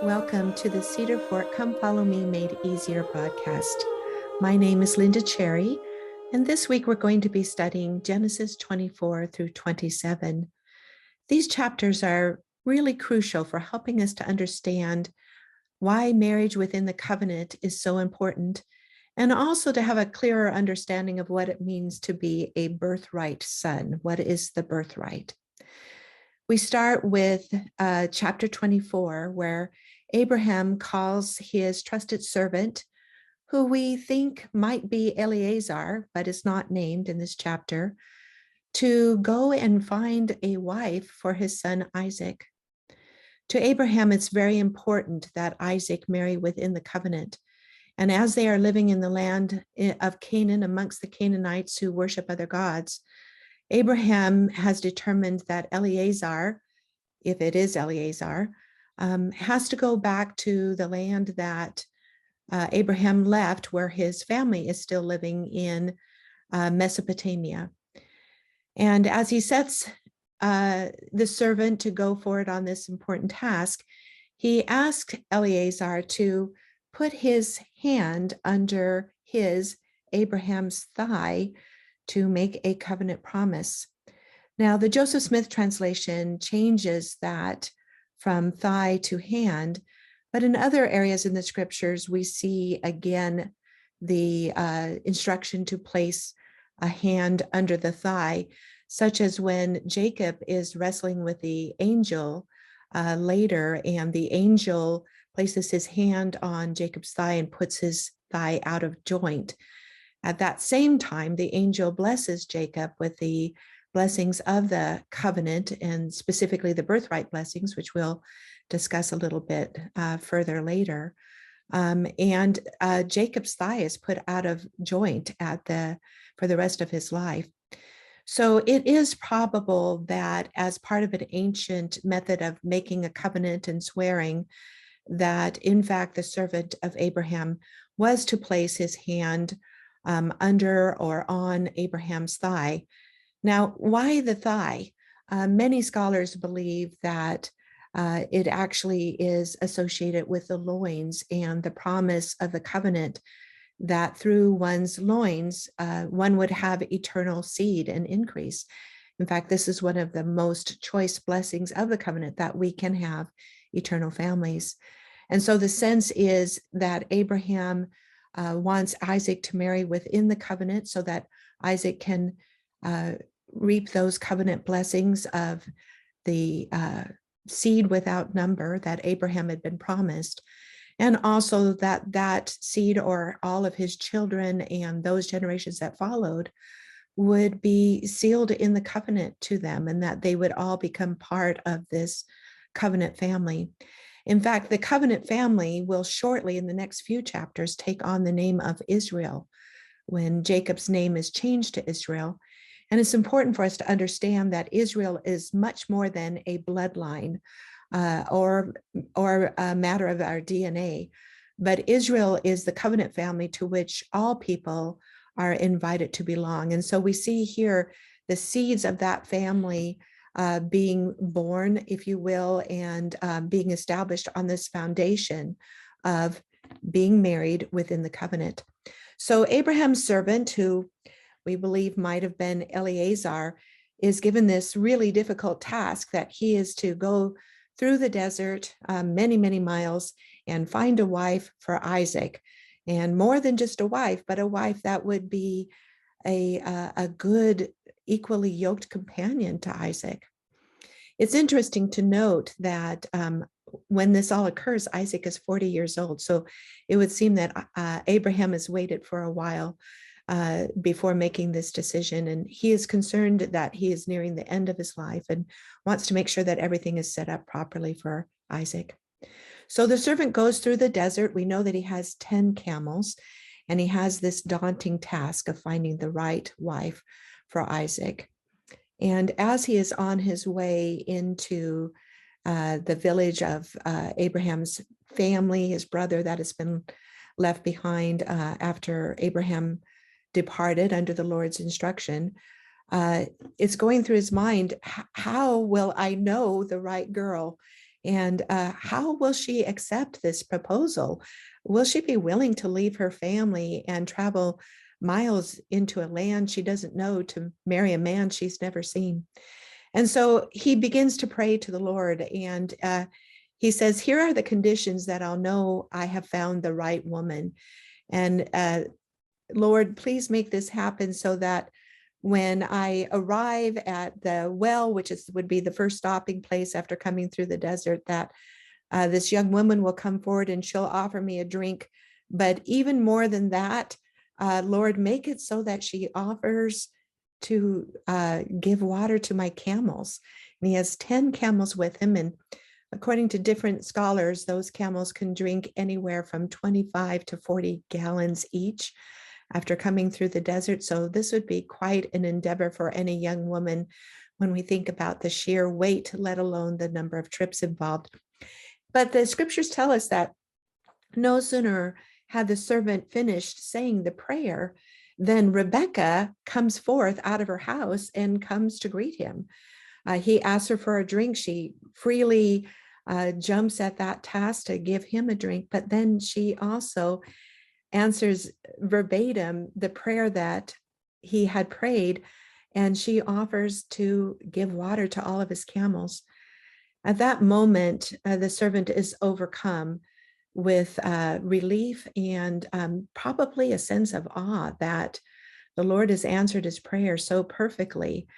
Welcome to the Cedar Fort Come Follow Me Made Easier podcast. My name is Lynda Cherry, and this week we're going to be studying Genesis 24 through 27. These chapters are really crucial for helping us to understand why marriage within the covenant is so important, and also to have a clearer understanding of what it means to be a birthright son. What is the birthright? We start with chapter 24, where Abraham calls his trusted servant, who we think might be Eleazar, but is not named in this chapter, to go and find a wife for his son Isaac. To Abraham, it's very important that Isaac marry within the covenant. And as they are living in the land of Canaan amongst the Canaanites who worship other gods, Abraham has determined that Eleazar, if it is Eleazar, has to go back to the land that Abraham left, where his family is still living in Mesopotamia. And as he sets the servant to go forward on this important task, he asked Eleazar to put his hand under Abraham's thigh to make a covenant promise. Now, the Joseph Smith translation changes that from thigh to hand, but in other areas in the scriptures, we see again the instruction to place a hand under the thigh, such as when Jacob is wrestling with the angel later, and the angel places his hand on Jacob's thigh and puts his thigh out of joint. At that same time, the angel blesses Jacob with the blessings of the covenant, and specifically the birthright blessings, which we'll discuss a little bit further later. And Jacob's thigh is put out of joint for the rest of his life. So it is probable that as part of an ancient method of making a covenant and swearing, that in fact the servant of Abraham was to place his hand under or on Abraham's thigh. Now, why the thigh? Many scholars believe that it actually is associated with the loins and the promise of the covenant, that through one's loins, one would have eternal seed and increase. In fact, this is one of the most choice blessings of the covenant, that we can have eternal families. And so the sense is that Abraham wants Isaac to marry within the covenant so that Isaac can reap those covenant blessings of the seed without number that Abraham had been promised, and also that seed, or all of his children and those generations that followed, would be sealed in the covenant to them, and that they would all become part of this covenant family. In fact, the covenant family will shortly, in the next few chapters, take on the name of Israel, when Jacob's name is changed to Israel. And it's important for us to understand that Israel is much more than a bloodline or a matter of our DNA, but Israel is the covenant family to which all people are invited to belong. And so we see here the seeds of that family being born, if you will, and being established on this foundation of being married within the covenant. So Abraham's servant, who we believe might have been Eleazar, is given this really difficult task, that he is to go through the desert many, many miles and find a wife for Isaac. And more than just a wife, but a wife that would be a good, equally yoked companion to Isaac. It's interesting to note that when this all occurs, Isaac is 40 years old. So it would seem that Abraham has waited for a while before making this decision. And he is concerned that he is nearing the end of his life and wants to make sure that everything is set up properly for Isaac. So the servant goes through the desert. We know that he has 10 camels, and he has this daunting task of finding the right wife for Isaac. And as he is on his way into the village of Abraham's family, his brother that has been left behind after Abraham departed under the Lord's instruction, it's going through his mind, how will I know the right girl? And how will she accept this proposal? Will she be willing to leave her family and travel miles into a land she doesn't know to marry a man she's never seen? And so he begins to pray to the Lord, and he says, here are the conditions that I'll know I have found the right woman. And Lord, please make this happen so that when I arrive at the well, which would be the first stopping place after coming through the desert, that this young woman will come forward and she'll offer me a drink. But even more than that, Lord, make it so that she offers to give water to my camels. And he has 10 camels with him. And according to different scholars, those camels can drink anywhere from 25 to 40 gallons each after coming through the desert. So this would be quite an endeavor for any young woman when we think about the sheer weight, let alone the number of trips involved. But the scriptures tell us that no sooner had the servant finished saying the prayer than Rebecca comes forth out of her house and comes to greet him. He asks her for a drink. She freely jumps at that task to give him a drink, but then she also answers verbatim the prayer that he had prayed, and she offers to give water to all of his camels. At that moment, the servant is overcome with relief and probably a sense of awe that the Lord has answered his prayer so perfectly.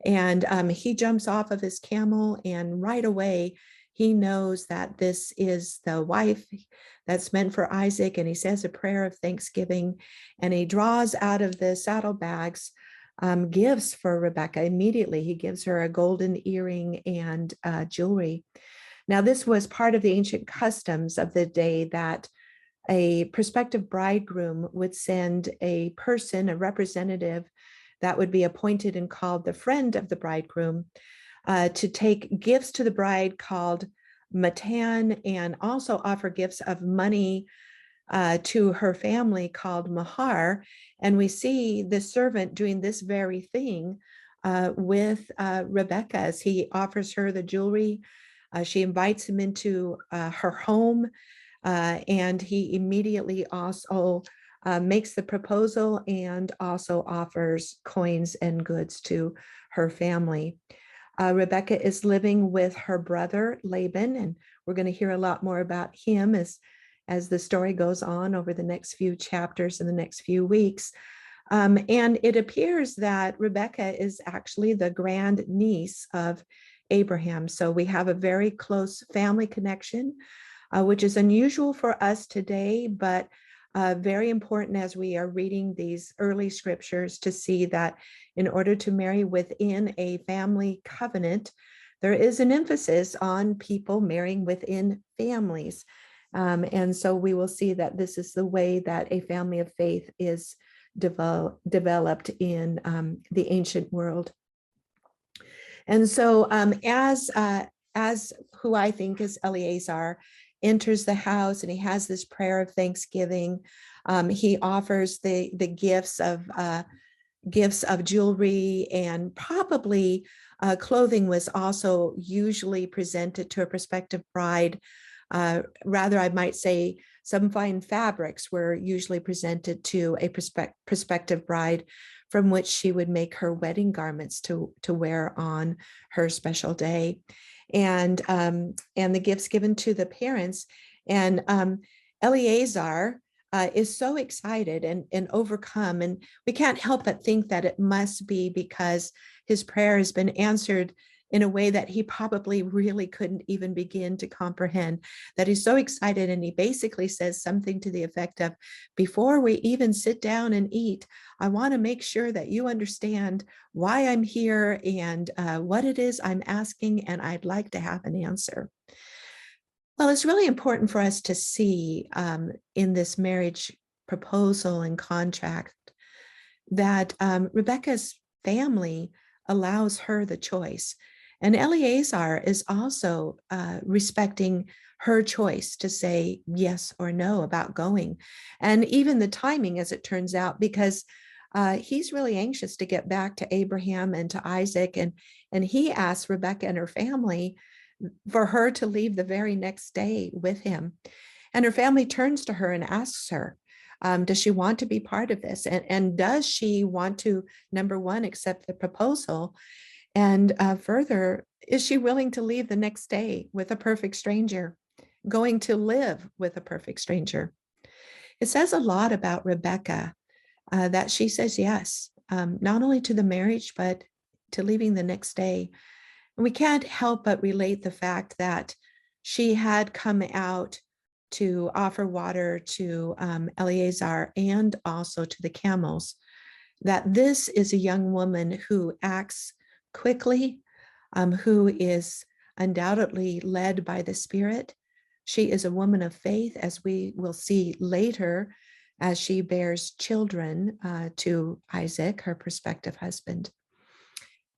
And he jumps off of his camel, and right away, he knows that this is the wife that's meant for Isaac, and he says a prayer of thanksgiving, and he draws out of the saddlebags gifts for Rebecca. Immediately, he gives her a golden earring and jewelry. Now, this was part of the ancient customs of the day that a prospective bridegroom would send a person, a representative that would be appointed and called the friend of the bridegroom, to take gifts to the bride called matan, and also offer gifts of money to her family called mahar. And we see the servant doing this very thing with Rebecca as he offers her the jewelry. She invites him into her home, and he immediately also makes the proposal and also offers coins and goods to her family. Rebecca is living with her brother Laban, and we're going to hear a lot more about him as the story goes on over the next few chapters in the next few weeks. And it appears that Rebecca is actually the grand niece of Abraham. So we have a very close family connection, which is unusual for us today, but very important as we are reading these early scriptures to see that in order to marry within a family covenant, there is an emphasis on people marrying within families. And so we will see that this is the way that a family of faith is developed in the ancient world. And so as who I think is Eleazar enters the house, and he has this prayer of thanksgiving, he offers the gifts of jewelry, and probably clothing was also usually presented to a prospective bride. Rather, I might say some fine fabrics were usually presented to a prospective bride, from which she would make her wedding garments to wear on her special day, and the gifts given to the parents. And Eleazar is so excited and overcome, and we can't help but think that it must be because his prayer has been answered in a way that he probably really couldn't even begin to comprehend, that he's so excited. And he basically says something to the effect of, before we even sit down and eat, I want to make sure that you understand why I'm here and what it is I'm asking, and I'd like to have an answer. Well, it's really important for us to see in this marriage proposal and contract that Rebecca's family allows her the choice. And Eleazar is also respecting her choice to say yes or no about going. And even the timing, as it turns out, because he's really anxious to get back to Abraham and to Isaac. And he asks Rebecca and her family for her to leave the very next day with him. And her family turns to her and asks her, does she want to be part of this? And does she want to, number one, accept the proposal? And further, is she willing to leave the next day with a perfect stranger, going to live with a perfect stranger? It says a lot about Rebecca that she says yes, not only to the marriage, but to leaving the next day. And we can't help but relate the fact that she had come out to offer water to Eleazar and also to the camels, that this is a young woman who acts quickly, who is undoubtedly led by the Spirit. She is a woman of faith, as we will see later, as she bears children to Isaac, her prospective husband.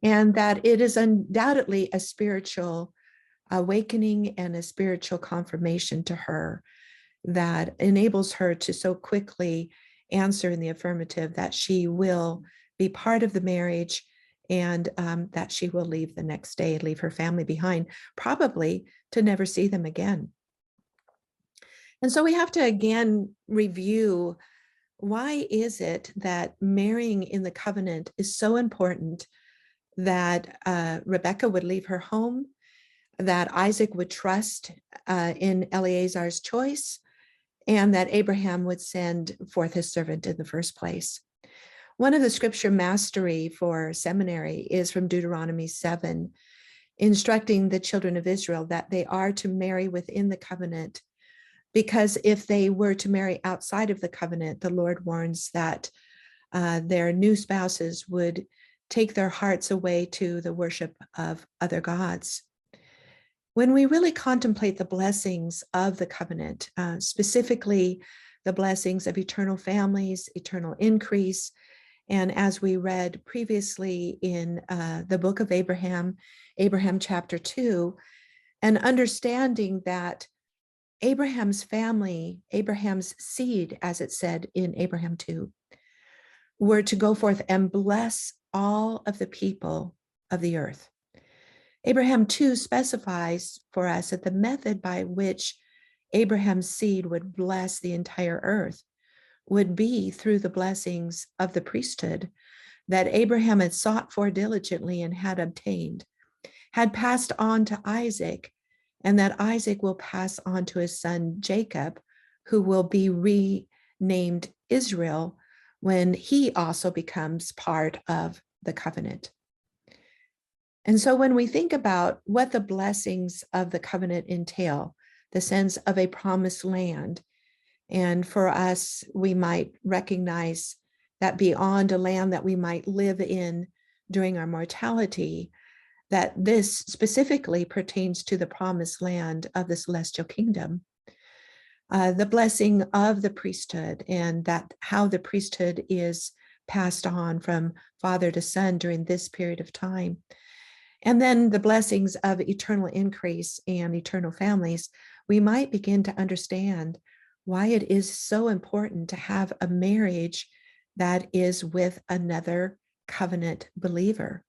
And that it is undoubtedly a spiritual awakening and a spiritual confirmation to her that enables her to so quickly answer in the affirmative that she will be part of the marriage and that she will leave the next day, leave her family behind, probably to never see them again. And so we have to again review, why is it that marrying in the covenant is so important, that Rebecca would leave her home, that Isaac would trust in Eleazar's choice, and that Abraham would send forth his servant in the first place. One of the scripture mastery for seminary is from Deuteronomy 7, instructing the children of Israel that they are to marry within the covenant, because if they were to marry outside of the covenant, the Lord warns that their new spouses would take their hearts away to the worship of other gods. When we really contemplate the blessings of the covenant, specifically the blessings of eternal families, eternal increase, and as we read previously in the book of Abraham, Abraham chapter 2, and understanding that Abraham's family, Abraham's seed, as it said in Abraham 2, were to go forth and bless all of the people of the earth. Abraham 2 specifies for us that the method by which Abraham's seed would bless the entire earth would be through the blessings of the priesthood that Abraham had sought for diligently and had obtained, had passed on to Isaac, and that Isaac will pass on to his son Jacob, who will be renamed Israel when he also becomes part of the covenant. And so when we think about what the blessings of the covenant entail, the sense of a promised land, and for us, we might recognize that beyond a land that we might live in during our mortality, that this specifically pertains to the promised land of the celestial kingdom. The blessing of the priesthood, and that how the priesthood is passed on from father to son during this period of time. And then the blessings of eternal increase and eternal families, we might begin to understand why it is so important to have a marriage that is with another covenant believer,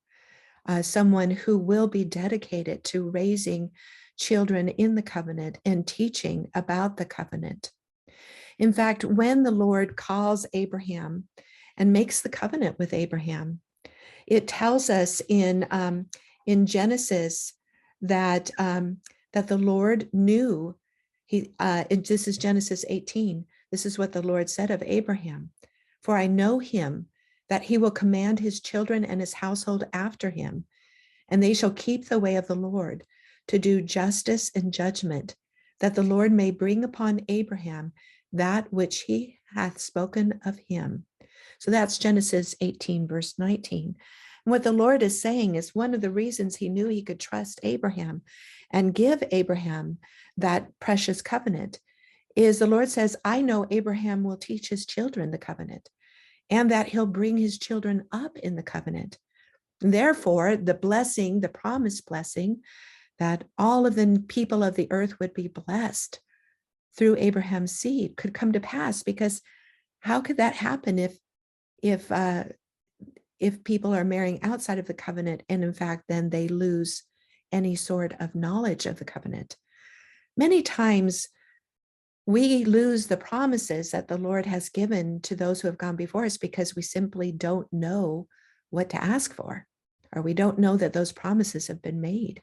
someone who will be dedicated to raising children in the covenant and teaching about the covenant. In fact, when the Lord calls Abraham and makes the covenant with Abraham, it tells us in Genesis that the Lord knew. This is Genesis 18. This is what the Lord said of Abraham: "For I know him, that he will command his children and his household after him, and they shall keep the way of the Lord, to do justice and judgment, that the Lord may bring upon Abraham that which he hath spoken of him." So that's Genesis 18, verse 19. And what the Lord is saying is one of the reasons he knew he could trust Abraham and give Abraham that precious covenant is the Lord says, I know Abraham will teach his children the covenant, and that he'll bring his children up in the covenant. Therefore, the blessing, the promised blessing, that all of the people of the earth would be blessed through Abraham's seed could come to pass, because how could that happen if people are marrying outside of the covenant, and in fact, then they lose any sort of knowledge of the covenant. Many times we lose the promises that the Lord has given to those who have gone before us because we simply don't know what to ask for, or we don't know that those promises have been made.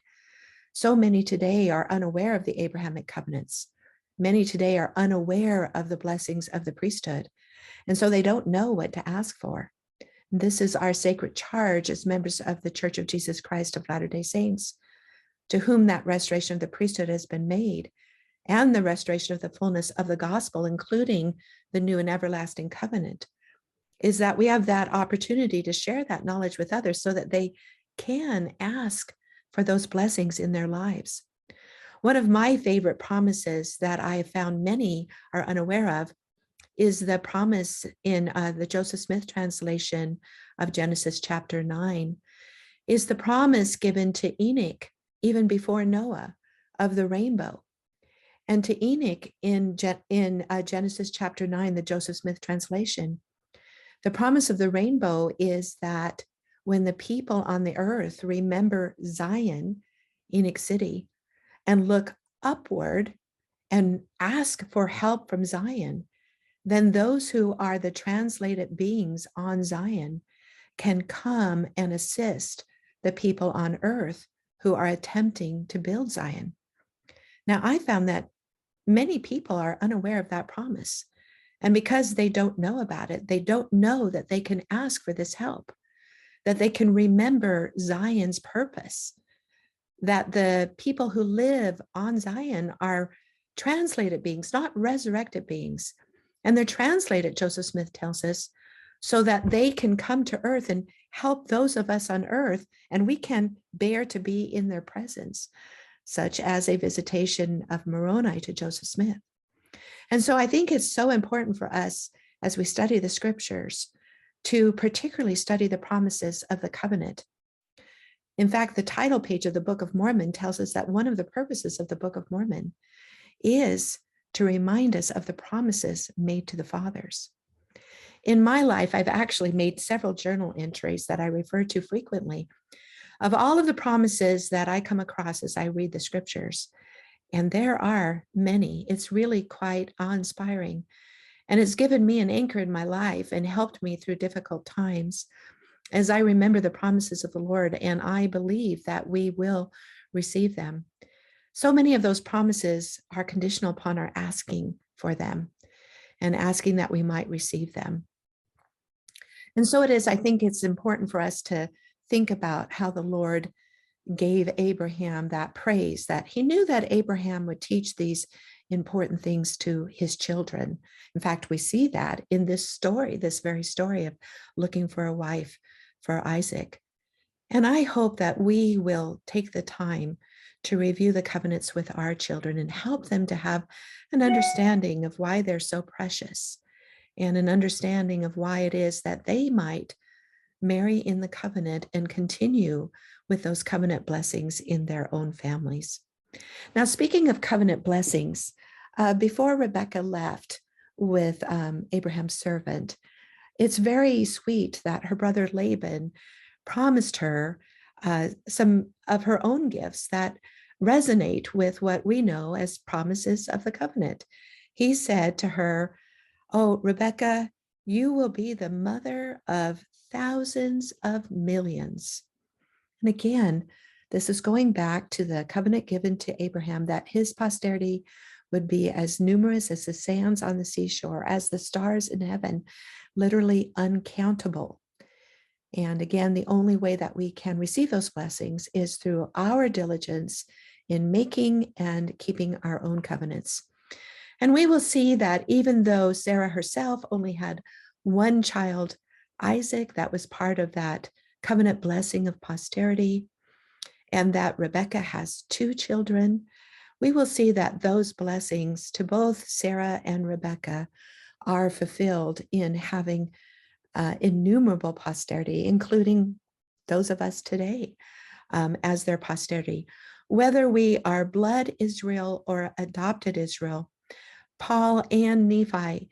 So many today are unaware of the Abrahamic covenants. Many today are unaware of the blessings of the priesthood, and so they don't know what to ask for. This is our sacred charge as members of the Church of Jesus Christ of Latter-day Saints, to whom that restoration of the priesthood has been made, and the restoration of the fullness of the gospel, including the new and everlasting covenant, is that we have that opportunity to share that knowledge with others so that they can ask for those blessings in their lives. One of my favorite promises that I have found many are unaware of is the promise in the Joseph Smith translation of Genesis chapter 9, is the promise given to Enoch even before Noah of the rainbow. And to Enoch in Genesis chapter 9, the Joseph Smith translation, the promise of the rainbow is that when the people on the earth remember Zion, Enoch City, and look upward and ask for help from Zion, then those who are the translated beings on Zion can come and assist the people on earth who are attempting to build Zion. Now, I found that many people are unaware of that promise. And because they don't know about it, they don't know that they can ask for this help, that they can remember Zion's purpose, that the people who live on Zion are translated beings, not resurrected beings. And they're translated, Joseph Smith tells us, so that they can come to earth and help those of us on earth, and we can bear to be in their presence, such as a visitation of Moroni to Joseph Smith. And so I think it's so important for us as we study the scriptures to particularly study the promises of the covenant. In fact, the title page of the Book of Mormon tells us that one of the purposes of the Book of Mormon is to remind us of the promises made to the fathers. In my life, I've actually made several journal entries that I refer to frequently of all of the promises that I come across as I read the scriptures. And there are many. It's really quite awe-inspiring. And it's given me an anchor in my life and helped me through difficult times as I remember the promises of the Lord, and I believe that we will receive them. So many of those promises are conditional upon our asking for them and asking that we might receive them. And so it is, I think it's important for us to think about how the Lord gave Abraham that praise, that he knew that Abraham would teach these important things to his children. In fact, we see that in this story, this very story of looking for a wife for Isaac. And I hope that we will take the time to review the covenants with our children and help them to have an understanding of why they're so precious and an understanding of why it is that they might marry in the covenant and continue with those covenant blessings in their own families. Now, speaking of covenant blessings, before Rebekah left with Abraham's servant, it's very sweet that her brother Laban promised her some of her own gifts that resonate with what we know as promises of the covenant. He said to her, "Oh, Rebekah, you will be the mother of thousands of millions." And again, this is going back to the covenant given to Abraham that his posterity would be as numerous as the sands on the seashore, as the stars in heaven, literally uncountable. And again, the only way that we can receive those blessings is through our diligence in making and keeping our own covenants. And we will see that even though Sarah herself only had one child, Isaac, that was part of that covenant blessing of posterity, and that Rebekah has two children, we will see that those blessings to both Sarah and Rebekah are fulfilled in having innumerable posterity, including those of us today as their posterity. Whether we are blood Israel or adopted Israel, Paul and Nephi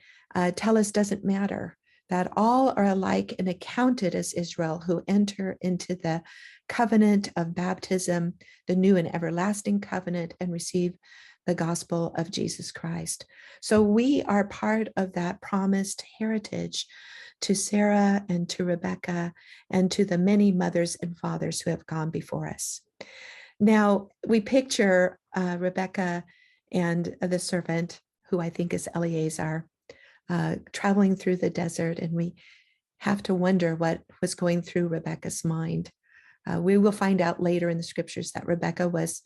tell us doesn't matter. that all are alike and accounted as Israel who enter into the covenant of baptism, the new and everlasting covenant, and receive the gospel of Jesus Christ. So we are part of that promised heritage to Sarah and to Rebecca and to the many mothers and fathers who have gone before us. Now, we picture Rebecca and the servant, who I think is Eleazar, traveling through the desert, and we have to wonder what was going through Rebecca's mind. We will find out later in the scriptures that Rebecca was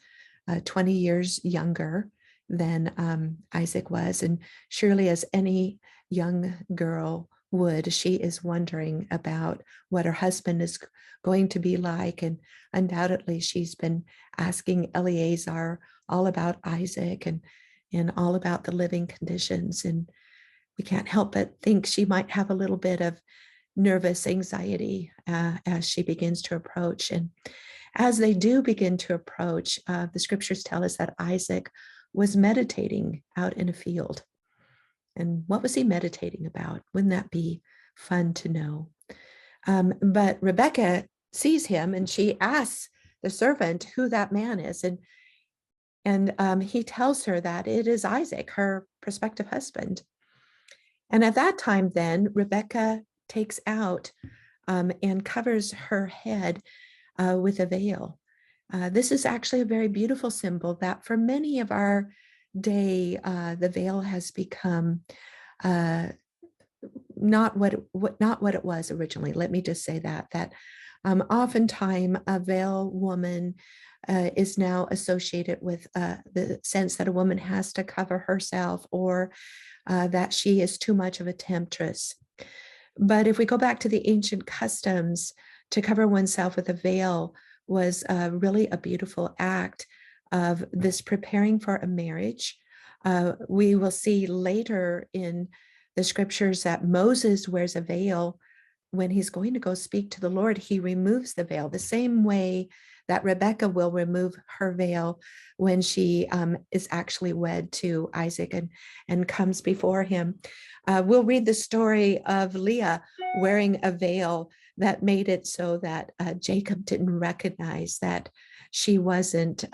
20 years younger than Isaac was, and surely as any young girl would, she is wondering about what her husband is going to be like, and undoubtedly she's been asking Eleazar all about Isaac and all about the living conditions, and we can't help but think she might have a little bit of nervous anxiety as she begins to approach. And as they do begin to approach, the scriptures tell us that Isaac was meditating out in a field. And what was he meditating about? Wouldn't that be fun to know? But Rebecca sees him and she asks the servant who that man is. And he tells her that it is Isaac, her prospective husband. And at that time, then, Rebecca takes out and covers her head with a veil. This is actually a very beautiful symbol that for many of our day, the veil has become not what it was originally. Let me just say that oftentimes a veil woman is now associated with the sense that a woman has to cover herself, or that she is too much of a temptress. But if we go back to the ancient customs, to cover oneself with a veil was really a beautiful act of this preparing for a marriage. We will see later in the scriptures that Moses wears a veil when he's going to go speak to the Lord. He removes the veil the same way that Rebecca will remove her veil when she is actually wed to Isaac and comes before him. We'll read the story of Leah wearing a veil that made it so that Jacob didn't recognize that she wasn't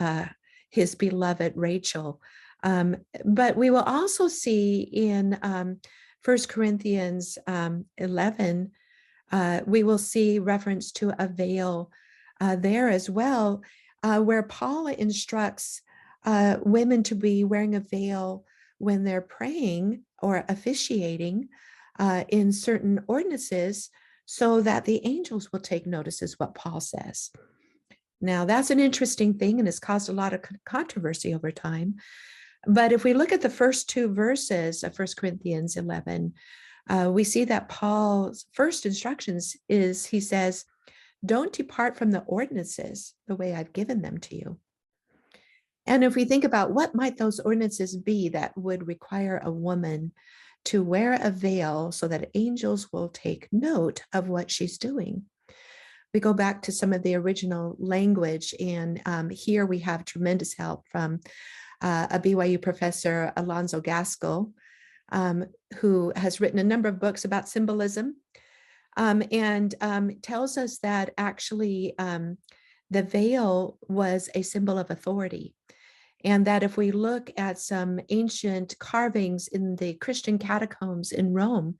his beloved Rachel. But we will also see in 1 Corinthians 11, we will see reference to a veil there as well, where Paul instructs women to be wearing a veil when they're praying or officiating in certain ordinances, so that the angels will take notice, is what Paul says. Now, that's an interesting thing and has caused a lot of controversy over time. But if we look at the first two verses of 1 Corinthians 11, we see that Paul's first instructions is, he says, don't depart from the ordinances the way I've given them to you. And if we think about what might those ordinances be that would require a woman to wear a veil so that angels will take note of what she's doing, we go back to some of the original language, and here we have tremendous help from a BYU professor, Alonzo Gaskell, who has written a number of books about symbolism, and tells us that actually the veil was a symbol of authority. And that if we look at some ancient carvings in the Christian catacombs in Rome,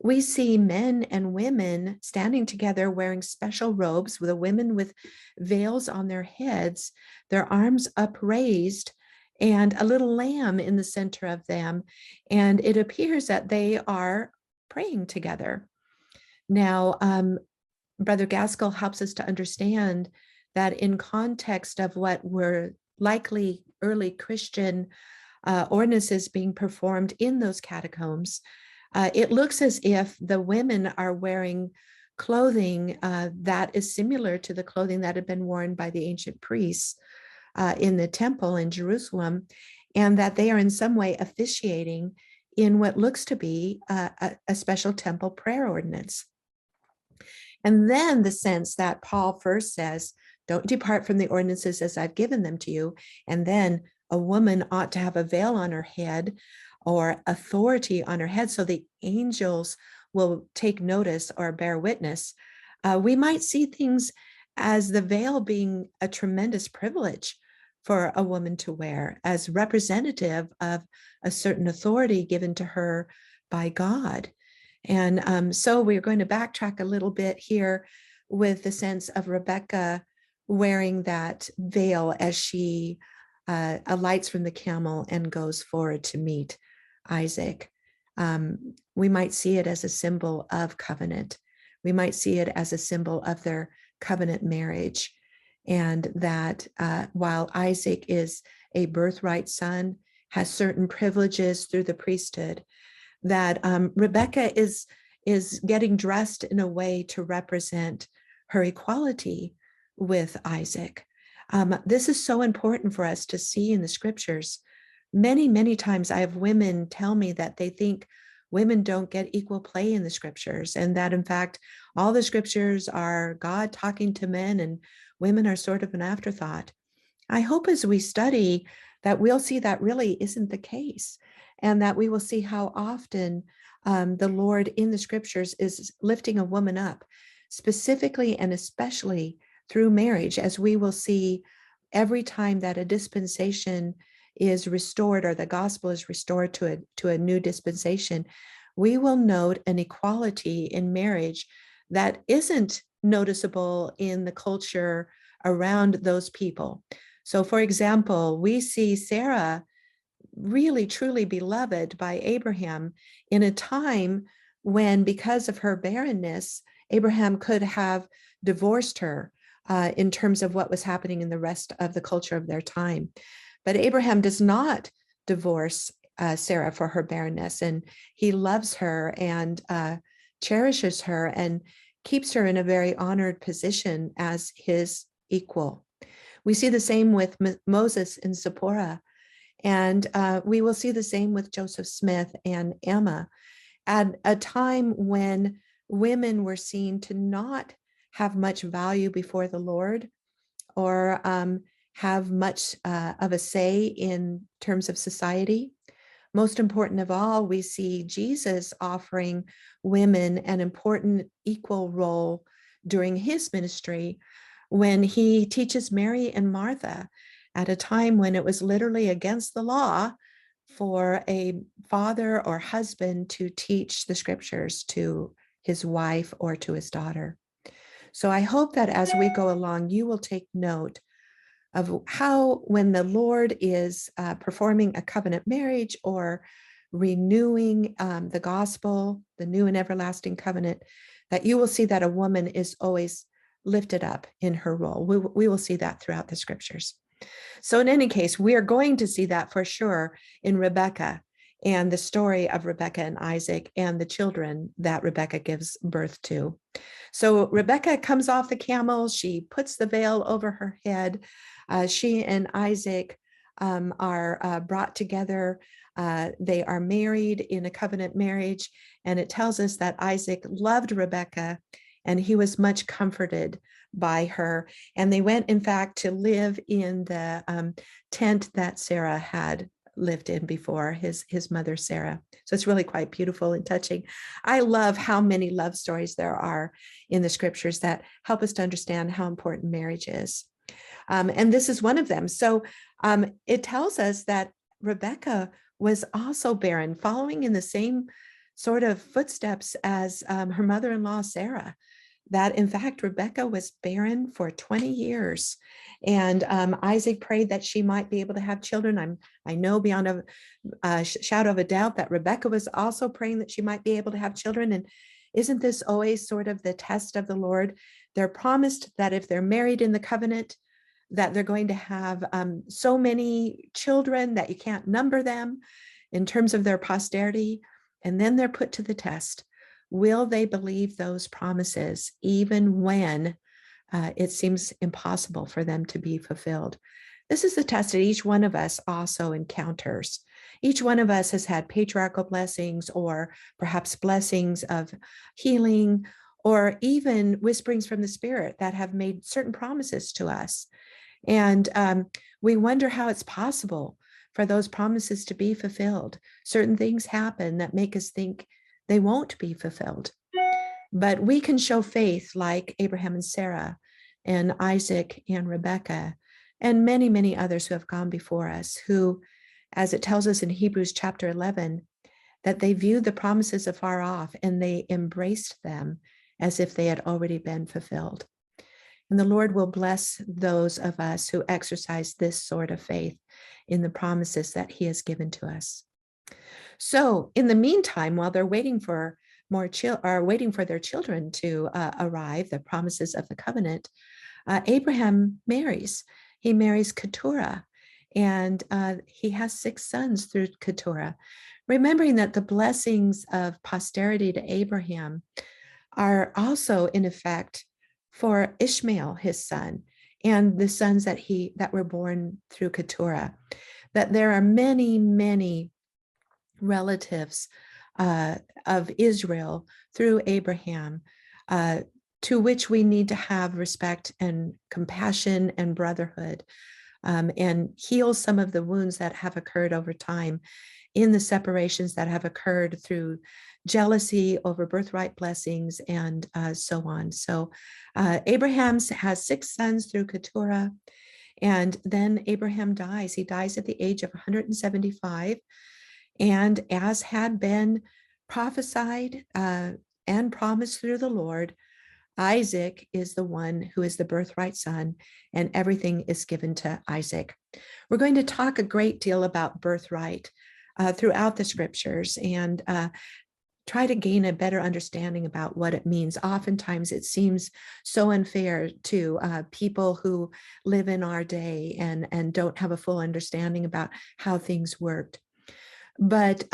we see men and women standing together wearing special robes, with the women with veils on their heads, their arms upraised, and a little lamb in the center of them. And it appears that they are praying together. Now, Brother Gaskell helps us to understand that in context of what were likely early Christian ordinances being performed in those catacombs, it looks as if the women are wearing clothing that is similar to the clothing that had been worn by the ancient priests in the temple in Jerusalem, and that they are in some way officiating in what looks to be a special temple prayer ordinance. And then the sense that Paul first says, don't depart from the ordinances as I've given them to you. And then a woman ought to have a veil on her head or authority on her head, so the angels will take notice or bear witness, we might see things as the veil being a tremendous privilege for a woman to wear, as representative of a certain authority given to her by God. And so we're going to backtrack a little bit here with the sense of Rebecca wearing that veil as she alights from the camel and goes forward to meet Isaac. We might see it as a symbol of covenant. We might see it as a symbol of their covenant marriage. And that while Isaac is a birthright son, has certain privileges through the priesthood, that Rebecca is getting dressed in a way to represent her equality with Isaac. This is so important for us to see in the scriptures. Many, many times I have women tell me that they think women don't get equal play in the scriptures, and that in fact, all the scriptures are God talking to men and women are sort of an afterthought. I hope as we study that we'll see that really isn't the case, and that we will see how often the Lord in the scriptures is lifting a woman up, specifically and especially through marriage, as we will see every time that a dispensation is restored or the gospel is restored to a new dispensation. We will note an equality in marriage that isn't noticeable in the culture around those people. So, for example, we see Sarah really truly beloved by Abraham in a time when, because of her barrenness, Abraham could have divorced her in terms of what was happening in the rest of the culture of their time. But Abraham does not divorce Sarah for her barrenness, and he loves her and cherishes her and keeps her in a very honored position as his equal. We see the same with Moses and Zipporah, and we will see the same with Joseph Smith and Emma at a time when women were seen to not have much value before the Lord or have much of a say in terms of society. Most important of all, we see Jesus offering women an important equal role during his ministry when he teaches Mary and Martha at a time when it was literally against the law for a father or husband to teach the scriptures to his wife or to his daughter. So I hope that as we go along, you will take note of how, when the Lord is performing a covenant marriage or renewing the gospel, the new and everlasting covenant, that you will see that a woman is always lifted up in her role. We will see that throughout the scriptures. So in any case, we are going to see that for sure in Rebecca and the story of Rebecca and Isaac and the children that Rebecca gives birth to. So Rebecca comes off the camel. She puts the veil over her head. She and Isaac are brought together. They are married in a covenant marriage. And it tells us that Isaac loved Rebecca and he was much comforted by her. And they went, in fact, to live in the tent that Sarah had lived in before, his mother, Sarah. So it's really quite beautiful and touching. I love how many love stories there are in the scriptures that help us to understand how important marriage is. And this is one of them. So it tells us that Rebecca was also barren, following in the same sort of footsteps as her mother-in-law, Sarah. That in fact, Rebecca was barren for 20 years. And Isaac prayed that she might be able to have children. I know beyond a shadow of a doubt that Rebecca was also praying that she might be able to have children. And isn't this always sort of the test of the Lord? They're promised that if they're married in the covenant, that they're going to have so many children that you can't number them in terms of their posterity. And then they're put to the test. Will they believe those promises even when it seems impossible for them to be fulfilled? This is the test that each one of us also encounters. Each one of us has had patriarchal blessings or perhaps blessings of healing or even whisperings from the Spirit that have made certain promises to us. And we wonder how it's possible for those promises to be fulfilled. Certain things happen that make us think they won't be fulfilled. But we can show faith like Abraham and Sarah and Isaac and Rebekah and many, many others who have gone before us, who, as it tells us in Hebrews chapter 11, that they viewed the promises afar off and they embraced them as if they had already been fulfilled. And the Lord will bless those of us who exercise this sort of faith in the promises that he has given to us. So in the meantime, while they're waiting for waiting for their children to arrive, the promises of the covenant, Abraham marries. He marries Keturah, and he has 6 sons through Keturah. Remembering that the blessings of posterity to Abraham are also in effect for Ishmael, his son, and the sons that were born through Keturah, that there are many, many relatives of Israel through Abraham, to which we need to have respect and compassion and brotherhood, and heal some of the wounds that have occurred over time in the separations that have occurred through jealousy over birthright blessings and so on. So Abraham has 6 sons through Keturah, and then Abraham dies. He dies at the age of 175. And as had been prophesied and promised through the Lord, Isaac is the one who is the birthright son, and everything is given to Isaac. We're going to talk a great deal about birthright throughout the scriptures and try to gain a better understanding about what it means. Oftentimes it seems so unfair to people who live in our day and don't have a full understanding about how things worked. But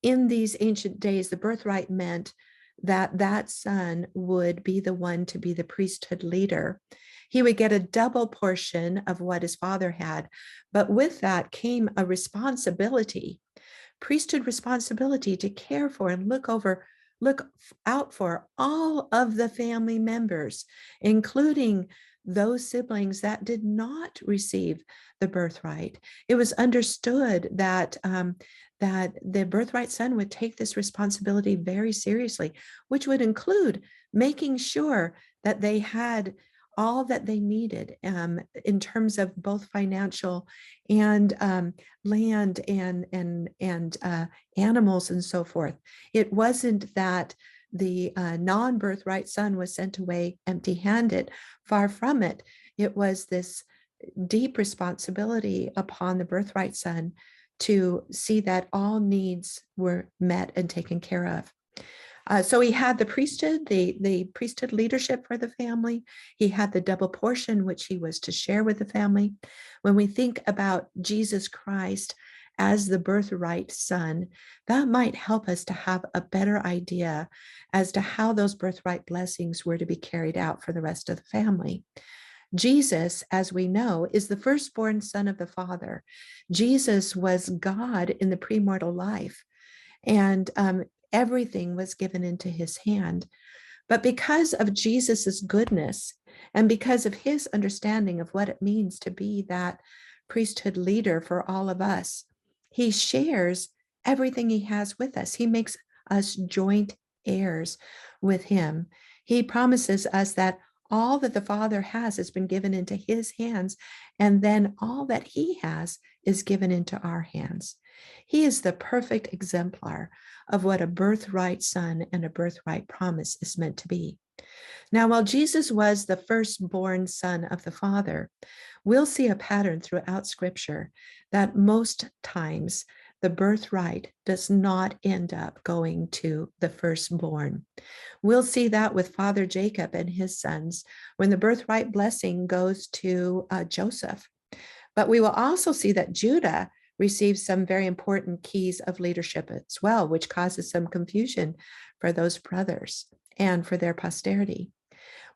in these ancient days, the birthright meant that that son would be the one to be the priesthood leader. He would get a double portion of what his father had, but with that came a responsibility, priesthood responsibility, to care for and look out for all of the family members, including those siblings that did not receive the birthright. It was understood that that the birthright son would take this responsibility very seriously, which would include making sure that they had all that they needed in terms of both financial and land and animals and so forth. It wasn't that the non-birthright son was sent away empty-handed. Far from it. It was this deep responsibility upon the birthright son to see that all needs were met and taken care of. So he had the priesthood, the priesthood leadership for the family. He had the double portion, which he was to share with the family. When we think about Jesus Christ as the birthright son, that might help us to have a better idea as to how those birthright blessings were to be carried out for the rest of the family. Jesus, as we know, is the firstborn son of the Father. Jesus was God in the premortal life, and everything was given into his hand. But because of Jesus's goodness and because of his understanding of what it means to be that priesthood leader for all of us, he shares everything he has with us. He makes us joint heirs with him. He promises us that all that the Father has been given into his hands, and then all that he has is given into our hands. He is the perfect exemplar of what a birthright son and a birthright promise is meant to be. Now, while Jesus was the firstborn son of the Father, we'll see a pattern throughout Scripture that most times the birthright does not end up going to the firstborn. We'll see that with Father Jacob and his sons when the birthright blessing goes to Joseph. But we will also see that Judah receives some very important keys of leadership as well, which causes some confusion for those brothers and for their posterity.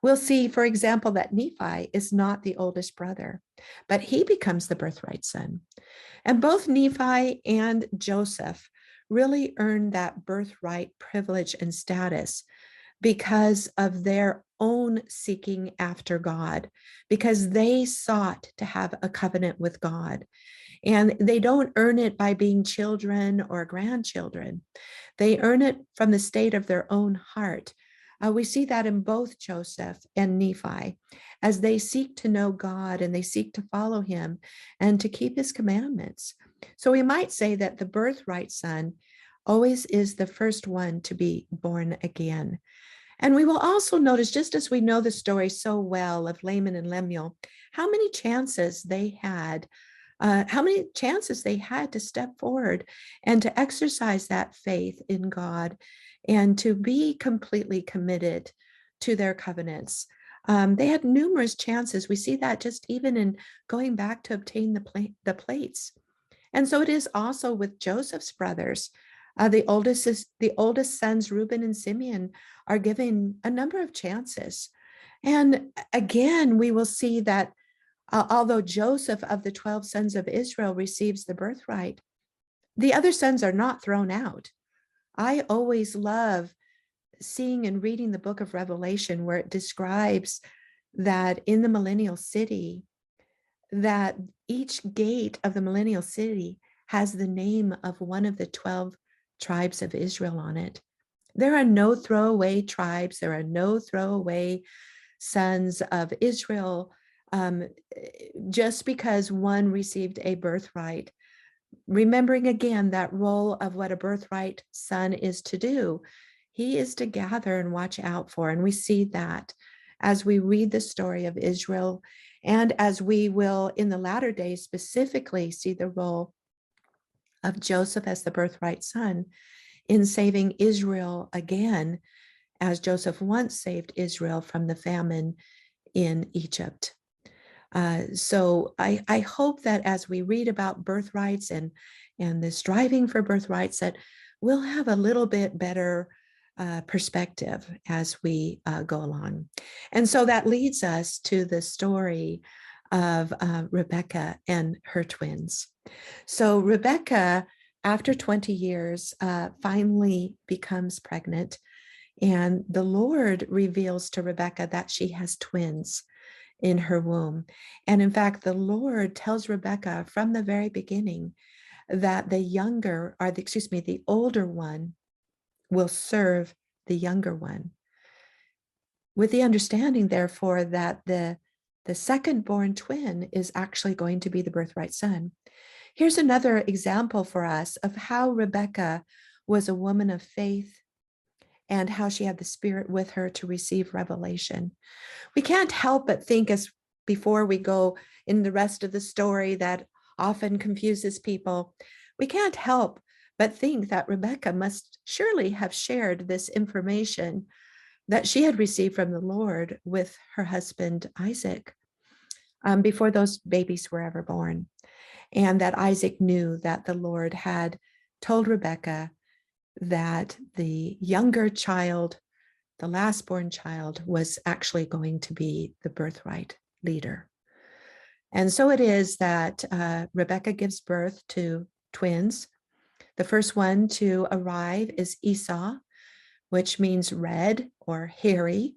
We'll see, for example, that Nephi is not the oldest brother, but he becomes the birthright son. And both Nephi and Joseph really earned that birthright privilege and status because of their own seeking after God, because they sought to have a covenant with God. And they don't earn it by being children or grandchildren. They earn it from the state of their own heart. We see that in both Joseph and Nephi, as they seek to know God and they seek to follow him and to keep his commandments. So we might say that the birthright son always is the first one to be born again. And we will also notice, just as we know the story so well of Laman and Lemuel, how many chances they had to step forward and to exercise that faith in God and to be completely committed to their covenants. They had numerous chances. We see that just even in going back to obtain the plates. And so it is also with Joseph's brothers. The oldest sons, Reuben and Simeon, are given a number of chances. And again, we will see that although Joseph of the 12 sons of Israel receives the birthright, the other sons are not thrown out. I always love seeing and reading the book of Revelation, where it describes that in the millennial city, that each gate of the millennial city has the name of one of the 12 tribes of Israel on it. There are no throwaway tribes. There are no throwaway sons of Israel. Just because one received a birthright, remembering again that role of what a birthright son is to do. He is to gather and watch out for. And we see that as we read the story of Israel, and as we will in the latter days specifically see the role of Joseph as the birthright son in saving Israel again, as Joseph once saved Israel from the famine in Egypt. So I hope that as we read about birthrights and the striving for birthrights, that we'll have a little bit better perspective as we go along. And so that leads us to the story of Rebecca and her twins. So Rebecca, after 20 years, finally becomes pregnant, and the Lord reveals to Rebecca that she has twins in her womb. And in fact, the Lord tells Rebecca from the very beginning that the older one will serve the younger one, with the understanding, therefore, that the second born twin is actually going to be the birthright son. Here's another example for us of how Rebecca was a woman of faith and how she had the Spirit with her to receive revelation. We can't help but think, as before we go in the rest of the story that often confuses people, we can't help but think that Rebecca must surely have shared this information that she had received from the Lord with her husband Isaac before those babies were ever born, and that Isaac knew that the Lord had told Rebecca that the younger child, the last born child, was actually going to be the birthright leader. And so it is that Rebecca gives birth to twins. The first one to arrive is Esau, which means red or hairy.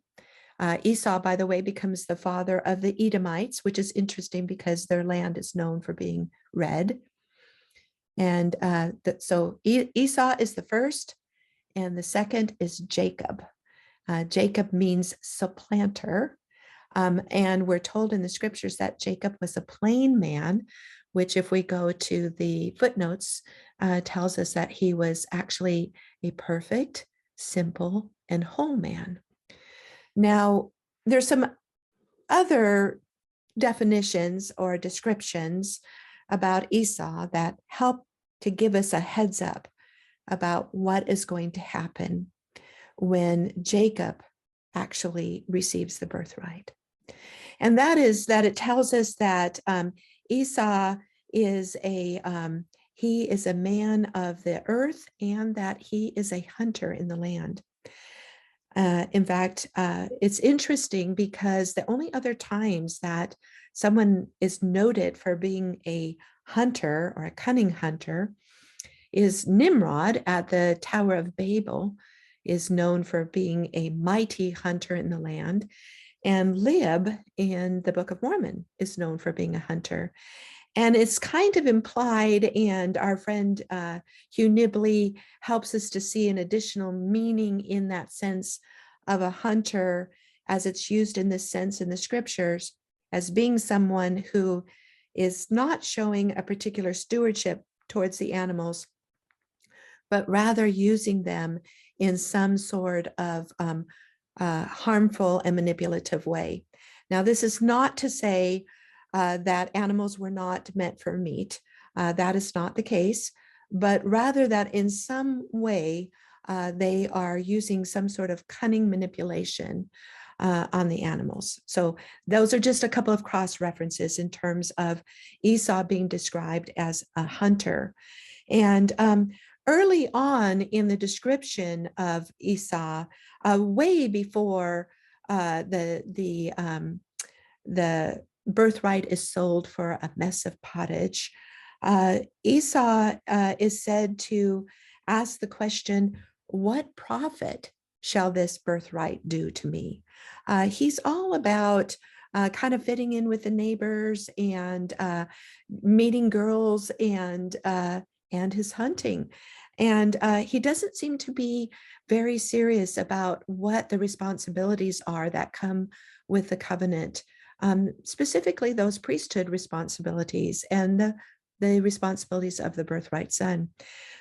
Esau, by the way, becomes the father of the Edomites, which is interesting because their land is known for being red. And so Esau is the first, and the second is Jacob. Jacob means supplanter. And we're told in the scriptures that Jacob was a plain man, which, if we go to the footnotes, tells us that he was actually a perfect, simple, and whole man. Now, there's some other definitions or descriptions about Esau that help to give us a heads up about what is going to happen when Jacob actually receives the birthright. And that is that it tells us that Esau is he is a man of the earth, and that he is a hunter in the land. In fact, it's interesting because the only other times that someone is noted for being a hunter or a cunning hunter is Nimrod at the Tower of Babel, is known for being a mighty hunter in the land. And Lib in the Book of Mormon is known for being a hunter. And it's kind of implied, and our friend Hugh Nibley helps us to see an additional meaning in that sense of a hunter, as it's used in this sense in the scriptures, as being someone who is not showing a particular stewardship towards the animals, but rather using them in some sort of harmful and manipulative way. Now, this is not to say that animals were not meant for meat. That is not the case, but rather that in some way they are using some sort of cunning manipulation on the animals. So those are just a couple of cross references in terms of Esau being described as a hunter. And early on in the description of Esau, way before the birthright is sold for a mess of pottage, Esau is said to ask the question, "What profit shall this birthright do to me?" He's all about kind of fitting in with the neighbors and meeting girls and his hunting. And he doesn't seem to be very serious about what the responsibilities are that come with the covenant, specifically those priesthood responsibilities and the responsibilities of the birthright son.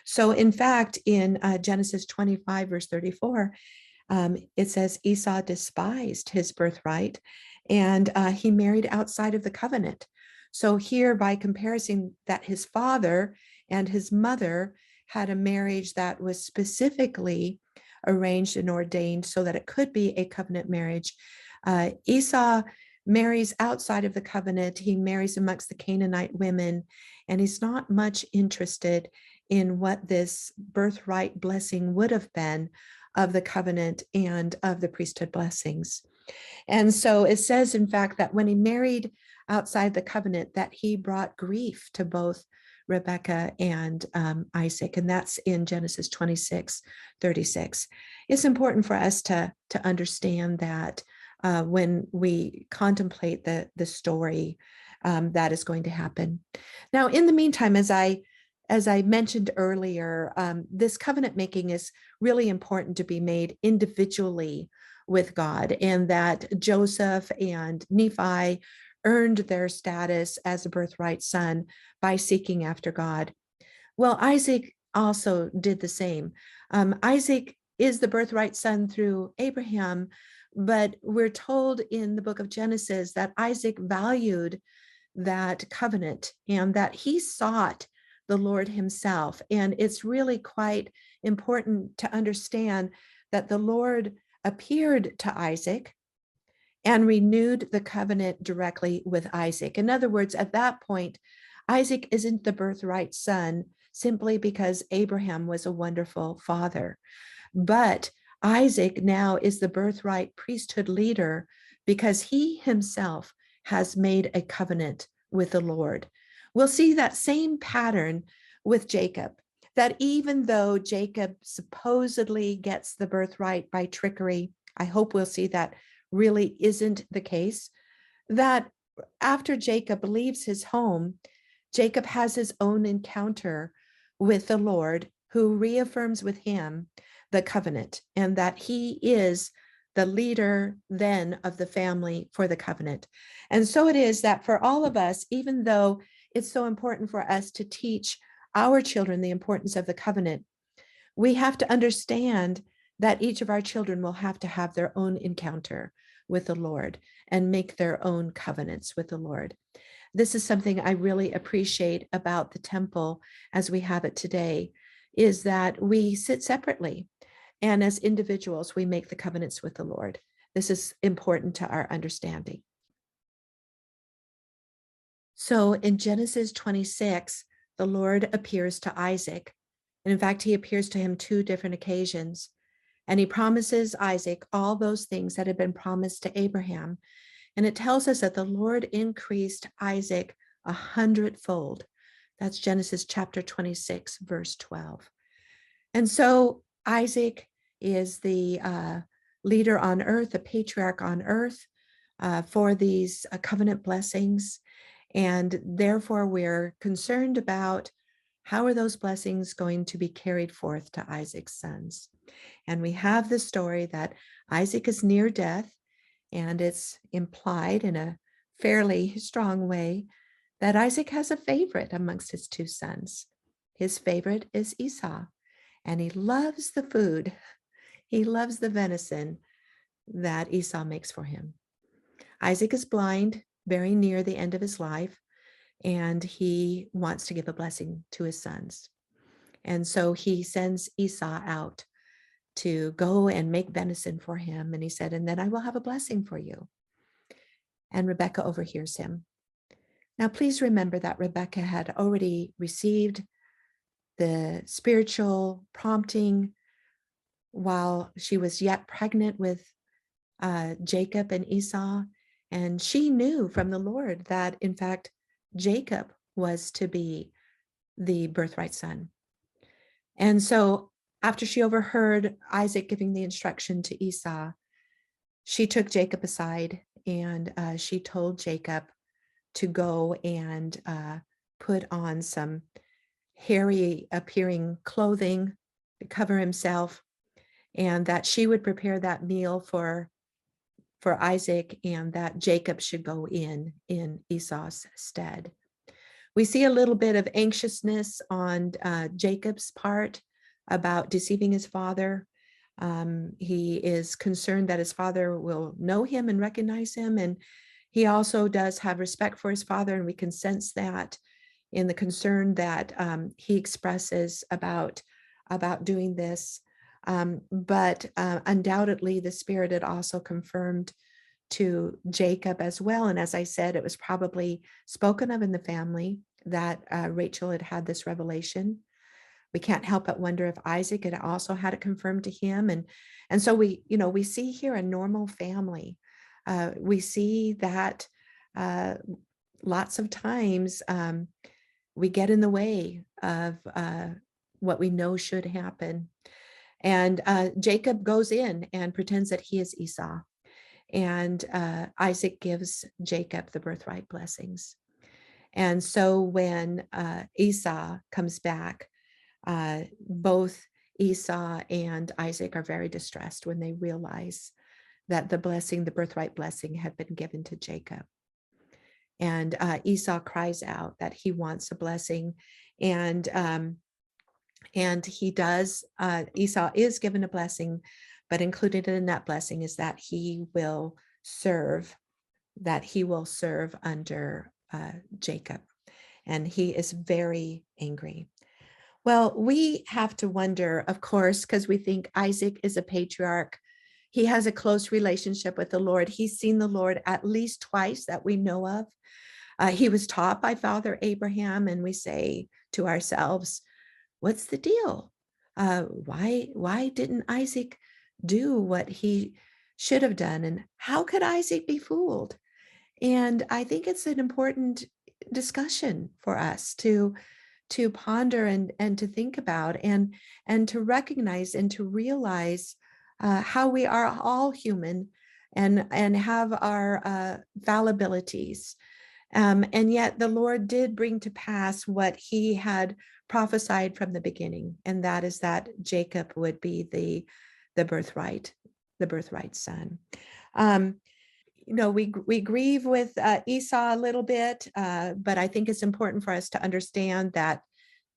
So in fact, in Genesis 25, verse 34, it says Esau despised his birthright and he married outside of the covenant. So here, by comparison, that his father and his mother had a marriage that was specifically arranged and ordained so that it could be a covenant marriage. Esau marries outside of the covenant. He marries amongst the Canaanite women, and he's not much interested in what this birthright blessing would have been of the covenant and of the priesthood blessings. And so it says, in fact, that when he married outside the covenant, that he brought grief to both Rebekah and Isaac, and that's in Genesis 26:36. It's important for us to understand that when we contemplate the story that is going to happen. Now, in the meantime, as I mentioned earlier, this covenant making is really important to be made individually with God, and that Joseph and Nephi earned their status as a birthright son by seeking after God. Well, Isaac also did the same. Isaac is the birthright son through Abraham, but we're told in the book of Genesis that Isaac valued that covenant and that he sought the Lord himself. And it's really quite important to understand that the Lord appeared to Isaac and renewed the covenant directly with Isaac. In other words, at that point, Isaac isn't the birthright son simply because Abraham was a wonderful father, but Isaac now is the birthright priesthood leader because he himself has made a covenant with the Lord. We'll see that same pattern with Jacob, that even though Jacob supposedly gets the birthright by trickery, I hope we'll see that really isn't the case, that after Jacob leaves his home, Jacob has his own encounter with the Lord, who reaffirms with him the covenant, and that he is the leader then of the family for the covenant. And so it is that for all of us, even though it's so important for us to teach our children the importance of the covenant, we have to understand that each of our children will have to have their own encounter with the Lord and make their own covenants with the Lord. This is something I really appreciate about the temple as we have it today, is that we sit separately, and as individuals, we make the covenants with the Lord. This is important to our understanding. So in Genesis 26, the Lord appears to Isaac. And in fact, he appears to him 2 different occasions. And he promises Isaac all those things that had been promised to Abraham. And it tells us that the Lord increased Isaac 100-fold. That's Genesis chapter 26, verse 12. And so Isaac is the leader on earth, the patriarch on earth for these covenant blessings. And therefore, we're concerned about how are those blessings going to be carried forth to Isaac's sons. And we have the story that Isaac is near death, and it's implied in a fairly strong way that Isaac has a favorite amongst his two sons. His favorite is Esau, and he loves the food. He loves the venison that Esau makes for him. Isaac is blind, very near the end of his life, and he wants to give a blessing to his sons. And so he sends Esau out to go and make venison for him. And he said, and then I will have a blessing for you. And Rebekah overhears him. Now, please remember that Rebekah had already received the spiritual prompting while she was yet pregnant with Jacob and Esau. And she knew from the Lord that, in fact, Jacob was to be the birthright son. And so after she overheard Isaac giving the instruction to Esau, she took Jacob aside and she told Jacob to go and put on some hairy appearing clothing to cover himself, and that she would prepare that meal for Isaac, and that Jacob should go in Esau's stead. We see a little bit of anxiousness on Jacob's part about deceiving his father. He is concerned that his father will know him and recognize him, and he also does have respect for his father, and we can sense that in the concern that he expresses about doing this. But undoubtedly, the Spirit had also confirmed to Jacob as well. And as I said, it was probably spoken of in the family that Rachel had had this revelation. We can't help but wonder if Isaac had also had it confirmed to him. And so we see here a normal family. We see that lots of times we get in the way of what we know should happen. And Jacob goes in and pretends that he is Esau. And Isaac gives Jacob the birthright blessings. And so when Esau comes back, both Esau and Isaac are very distressed when they realize that the birthright blessing, had been given to Jacob. And Esau cries out that he wants a blessing. And he does. Esau is given a blessing, but included in that blessing is that he will serve under Jacob. And he is very angry. Well, we have to wonder, of course, because we think Isaac is a patriarch. He has a close relationship with the Lord. He's seen the Lord at least twice that we know of. He was taught by Father Abraham, and we say to ourselves, what's the deal? Why didn't Isaac do what he should have done? And how could Isaac be fooled? And I think it's an important discussion for us to ponder and to think about, and to recognize and to realize how we are all human and have our fallibilities. And yet the Lord did bring to pass what he had prophesied from the beginning, and that is that Jacob would be the birthright son. We grieve with Esau a little bit, but I think it's important for us to understand that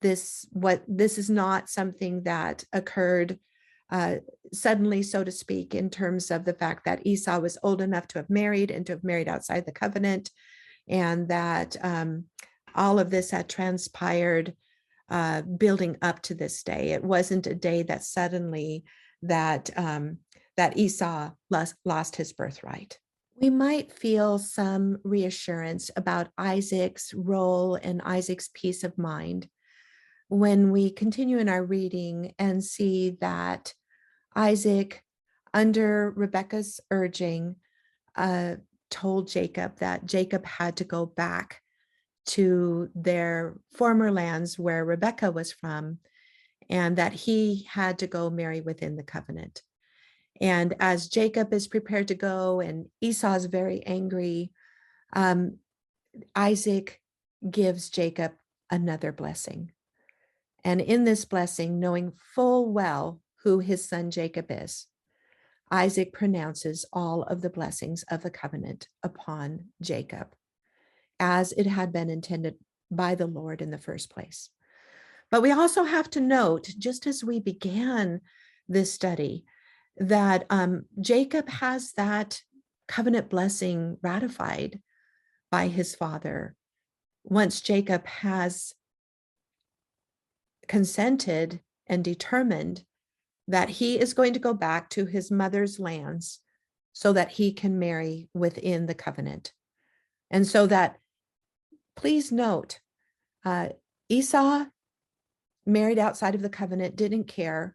this is not something that occurred suddenly, so to speak, in terms of the fact that Esau was old enough to have married and to have married outside the covenant, and that all of this had transpired building up to this day. It wasn't a day that suddenly that Esau lost his birthright. We might feel some reassurance about Isaac's role and Isaac's peace of mind when we continue in our reading and see that Isaac, under Rebekah's urging, told Jacob that Jacob had to go back to their former lands where Rebekah was from, and that he had to go marry within the covenant. And as Jacob is prepared to go and Esau is very angry, Isaac gives Jacob another blessing. And in this blessing, knowing full well who his son Jacob is, Isaac pronounces all of the blessings of the covenant upon Jacob, as it had been intended by the Lord in the first place. But we also have to note, just as we began this study, that Jacob has that covenant blessing ratified by his father once Jacob has consented and determined that he is going to go back to his mother's lands so that he can marry within the covenant. And so that, please note, Esau married outside of the covenant, didn't care.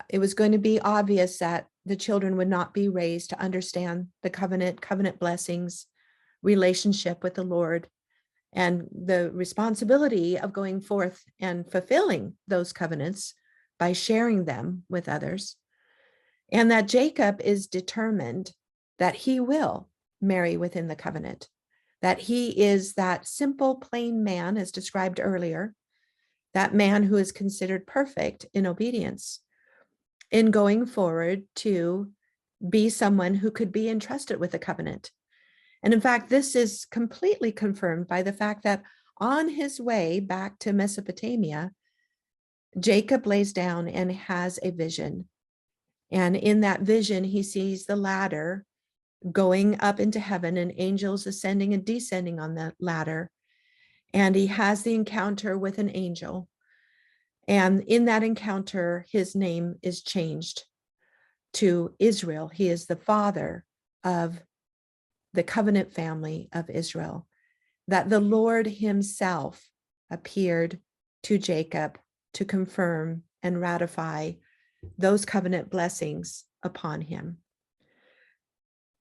It was going to be obvious that the children would not be raised to understand the covenant blessings, relationship with the Lord, and the responsibility of going forth and fulfilling those covenants by sharing them with others. And that Jacob is determined that he will marry within the covenant, that he is that simple, plain man, as described earlier, that man who is considered perfect in obedience, in going forward to be someone who could be entrusted with the covenant. And in fact, this is completely confirmed by the fact that on his way back to Mesopotamia, Jacob lays down and has a vision. And in that vision, he sees the ladder going up into heaven and angels ascending and descending on the ladder. And he has the encounter with an angel. And in that encounter, his name is changed to Israel. He is the father of the covenant family of Israel, that the Lord himself appeared to Jacob to confirm and ratify those covenant blessings upon him.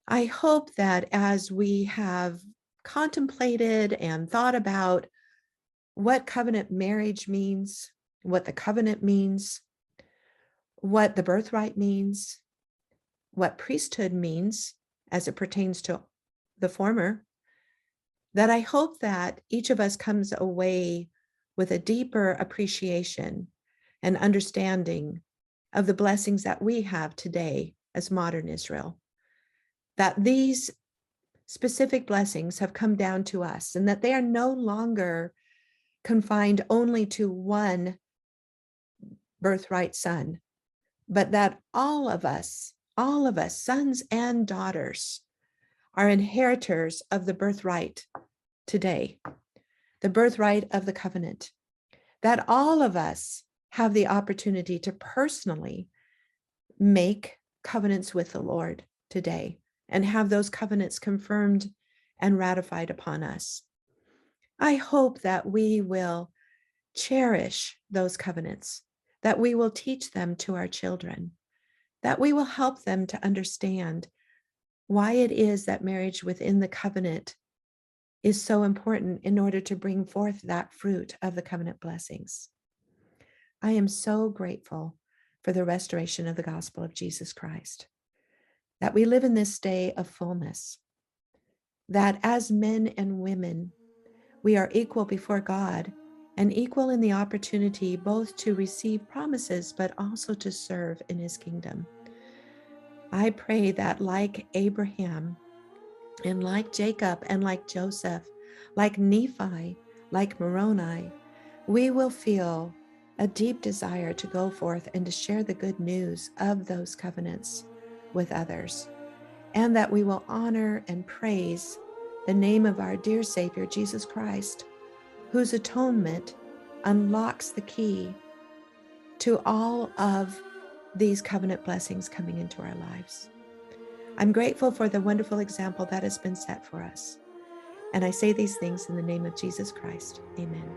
I hope that as we have contemplated and thought about what covenant marriage means, what the covenant means, what the birthright means, what priesthood means as it pertains to the former, that I hope that each of us comes away with a deeper appreciation and understanding of the blessings that we have today as modern Israel, that these specific blessings have come down to us and that they are no longer confined only to one birthright son, but that all of us, sons and daughters, are inheritors of the birthright today, the birthright of the covenant, that all of us have the opportunity to personally make covenants with the Lord today and have those covenants confirmed and ratified upon us. I hope that we will cherish those covenants, that we will teach them to our children, that we will help them to understand why it is that marriage within the covenant is so important in order to bring forth that fruit of the covenant blessings. I am so grateful for the restoration of the gospel of Jesus Christ, that we live in this day of fullness, that as men and women, we are equal before God and equal in the opportunity both to receive promises, but also to serve in his kingdom. I pray that like Abraham and like Jacob and like Joseph, like Nephi, like Moroni, we will feel a deep desire to go forth and to share the good news of those covenants with others, and that we will honor and praise the name of our dear Savior, Jesus Christ, whose atonement unlocks the key to all of these covenant blessings coming into our lives. I'm grateful for the wonderful example that has been set for us. And I say these things in the name of Jesus Christ. Amen.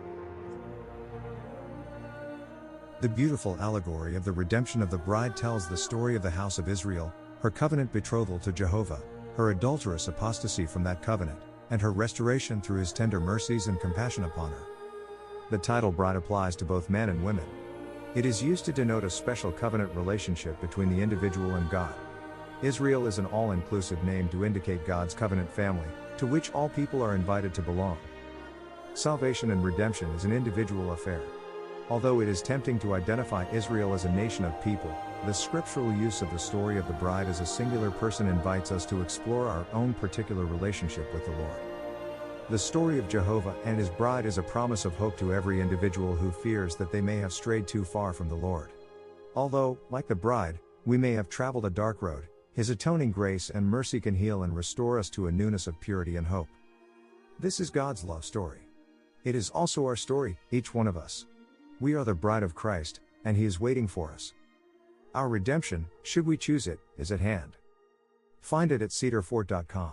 The beautiful allegory of the redemption of the bride tells the story of the house of Israel, her covenant betrothal to Jehovah, her adulterous apostasy from that covenant, and her restoration through his tender mercies and compassion upon her. The title bride applies to both men and women. It is used to denote a special covenant relationship between the individual and God. Israel is an all-inclusive name to indicate God's covenant family, to which all people are invited to belong. Salvation and redemption is an individual affair. Although it is tempting to identify Israel as a nation of people, the scriptural use of the story of the bride as a singular person invites us to explore our own particular relationship with the Lord. The story of Jehovah and his bride is a promise of hope to every individual who fears that they may have strayed too far from the Lord. Although, like the bride, we may have traveled a dark road, his atoning grace and mercy can heal and restore us to a newness of purity and hope. This is God's love story. It is also our story, each one of us. We are the bride of Christ, and he is waiting for us. Our redemption, should we choose it, is at hand. Find it at cedarfort.com.